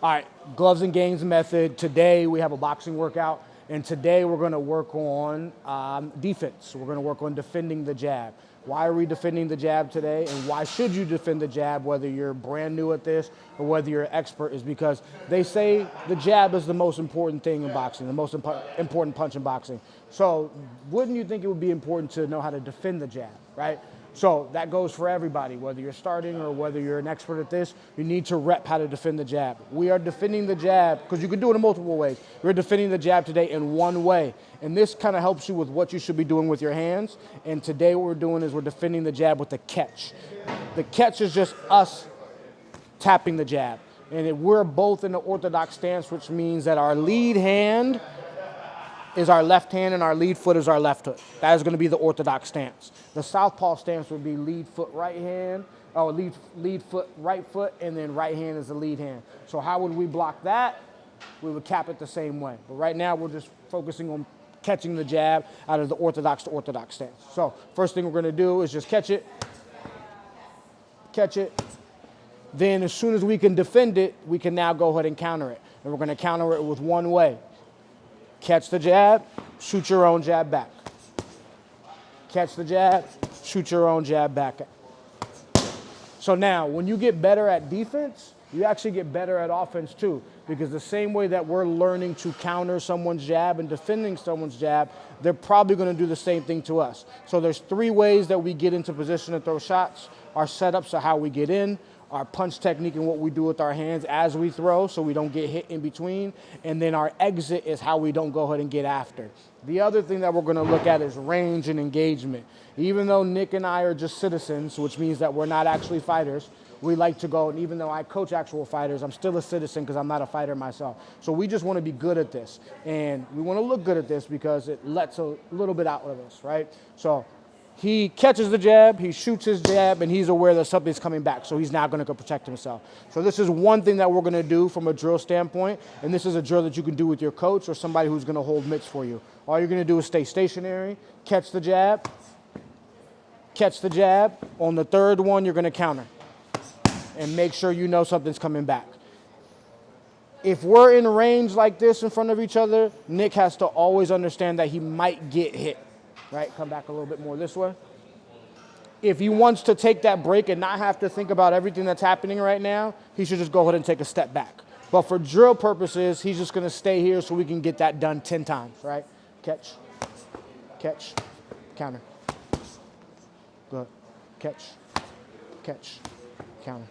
All right, gloves and games method. Today we have a boxing workout, and today we're going to work on defense. We're going to work on defending the jab. Why are we defending the jab today, and why should you defend the jab, whether you're brand new at this or whether you're an expert, is because they say the jab is the most important thing in boxing, the most important punch in boxing. So wouldn't you think it would be important to know how to defend the jab, right? So that goes for everybody, whether you're starting or whether you're an expert at this, you need to rep how to defend the jab. We are defending the jab, because you can do it in multiple ways. We're defending the jab today in one way. And this kind of helps you with what you should be doing with your hands. And today what we're doing is we're defending the jab with the catch. The catch is just us tapping the jab. And we're both in the orthodox stance, which means that our lead hand is our left hand and our lead foot is our left foot. That is going to be the orthodox stance. The southpaw stance would be lead foot right hand, or lead foot right foot, and then right hand is the lead hand. So how would we block that? We would cap it the same way. But right now we're just focusing on catching the jab out of the orthodox to orthodox stance. So first thing we're going to do is just catch it. Then as soon as we can defend it, we can now go ahead and counter it. And we're going to counter it with one way. Catch the jab, shoot your own jab back. Catch the jab, shoot your own jab back. So now, when you get better at defense, you actually get better at offense too, because the same way that we're learning to counter someone's jab and defending someone's jab, they're probably going to do the same thing to us. So there's three ways that we get into position to throw shots. Our setups are how we get in, our punch technique and what we do with our hands as we throw so we don't get hit in between, and then our exit is how we don't go ahead and get after. The other thing that we're going to look at is range and engagement. Even though Nick and I are just citizens, which means that we're not actually fighters, we like to go, and even though I coach actual fighters, I'm still a citizen because I'm not a fighter myself. So we just want to be good at this, and we want to look good at this because it lets a little bit out of us, right? So he catches the jab, he shoots his jab, and he's aware that something's coming back, so he's now going to go protect himself. So this is one thing that we're going to do from a drill standpoint, and this is a drill that you can do with your coach or somebody who's going to hold mitts for you. All you're going to do is stay stationary, catch the jab. On the third one, you're going to counter and make sure you know something's coming back. If we're in range like this in front of each other, Nick has to always understand that he might get hit. Right, come back a little bit more this way. If he wants to take that break and not have to think about everything that's happening right now, he should just go ahead and take a step back. But for drill purposes, he's just going to stay here so we can get that done 10 times, right? Catch, counter. Good. Catch, counter.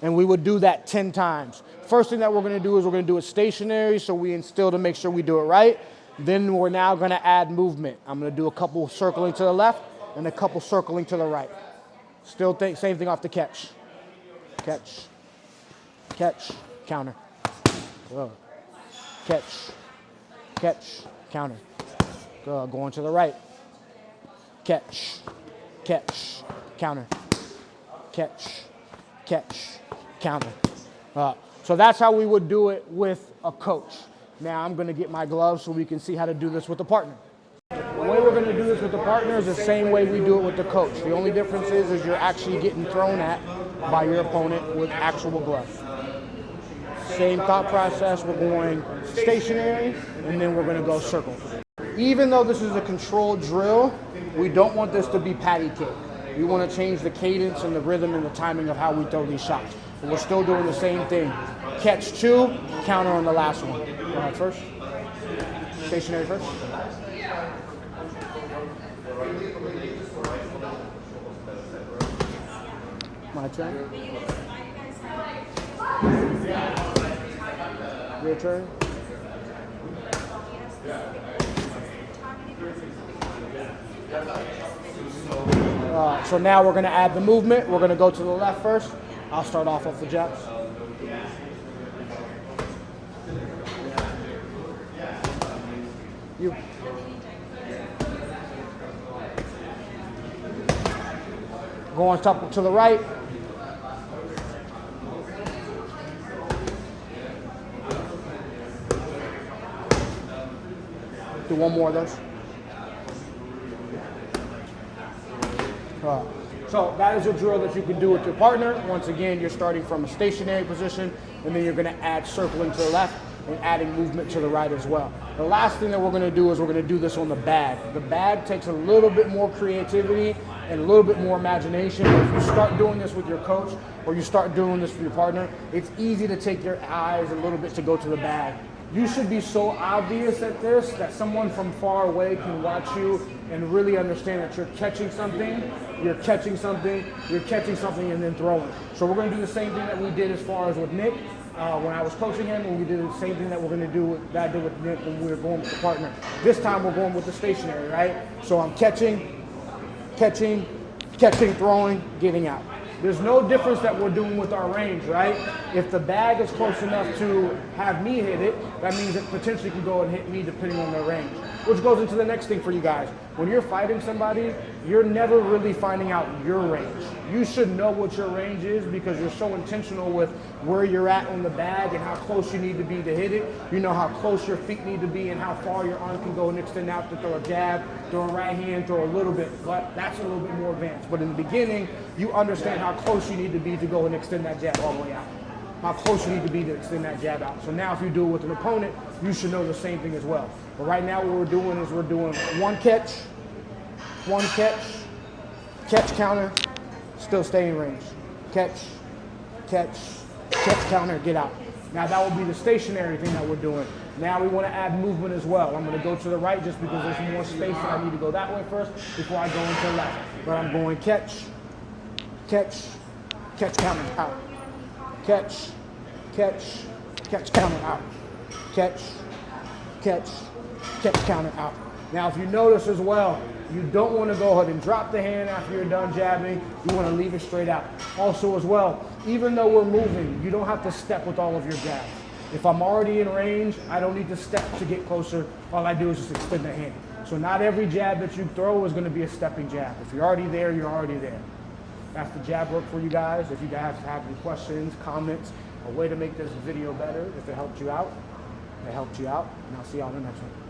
And we would do that 10 times. First thing that we're going to do is we're going to do it stationary so we instill to make sure we do it right. Then we're now going to add movement. I'm going to do a couple circling to the left and a couple circling to the right. Still same thing off the catch. Catch, counter. Catch, counter. Going to the right. Catch, counter. Catch, counter. So that's how we would do it with a coach. Now I'm going to get my gloves so we can see how to do this with the partner. The way we're going to do this with the partner is the same way we do it with the coach. The only difference is you're actually getting thrown at by your opponent with actual gloves. Same thought process, we're going stationary, and then we're going to go circle. Even though this is a controlled drill, we don't want this to be patty cake. We want to change the cadence and the rhythm and the timing of how we throw these shots. But we're still doing the same thing. Catch two, counter on the last one. Go ahead first. Stationary first. My turn. Your turn. So now we're going to add the movement. We're going to go to the left first. I'll start off with the jabs. You. Going top to the right. Do one more of those. So that is a drill that you can do with your partner. Once again, you're starting from a stationary position, and then you're going to add circling to the left and adding movement to the right as well. The last thing that we're going to do is we're going to do this on the bag. The bag takes a little bit more creativity and a little bit more imagination. But if you start doing this with your coach or you start doing this with your partner, it's easy to take your eyes a little bit to go to the bag. You should be so obvious at this that someone from far away can watch you and really understand that you're catching something, you're catching something, you're catching something, and then throwing. So we're going to do the same thing that we did as far as with Nick when I was coaching him, and we did the same thing that we're going to do that I did with Nick when we were going with the partner. This time we're going with the stationary, right? So I'm catching, throwing, getting out. There's no difference that we're doing with our range, right? If the bag is close enough to have me hit it, that means it potentially can go and hit me depending on their range. Which goes into the next thing for you guys. When you're fighting somebody, you're never really finding out your range. You should know what your range is because you're so intentional with where you're at on the bag and how close you need to be to hit it. You know how close your feet need to be and how far your arm can go and extend out to throw a jab, throw a right hand, throw a little bit, but that's a little bit more advanced. But in the beginning, you understand how close you need to be to go and extend that jab all the way out. How close you need to be to extend that jab out. So now if you do it with an opponent, you should know the same thing as well. But right now what we're doing is we're doing one catch, catch counter, still stay in range. Catch, counter, get out. Now that will be the stationary thing that we're doing. Now we want to add movement as well. I'm going to go to the right just because there's more space and I need to go that way first before I go into the left. But I'm going catch, counter, out. Catch, counter, out. Catch, counter, out. Now, if you notice as well, you don't want to go ahead and drop the hand after you're done jabbing. You want to leave it straight out. Also as well, even though we're moving, you don't have to step with all of your jabs. If I'm already in range, I don't need to step to get closer. All I do is just extend the hand. So not every jab that you throw is going to be a stepping jab. If you're already there, you're already there. That's the jab work for you guys. If you guys have any questions, comments, a way to make this video better, if it helped you out, and I'll see y'all in the next one.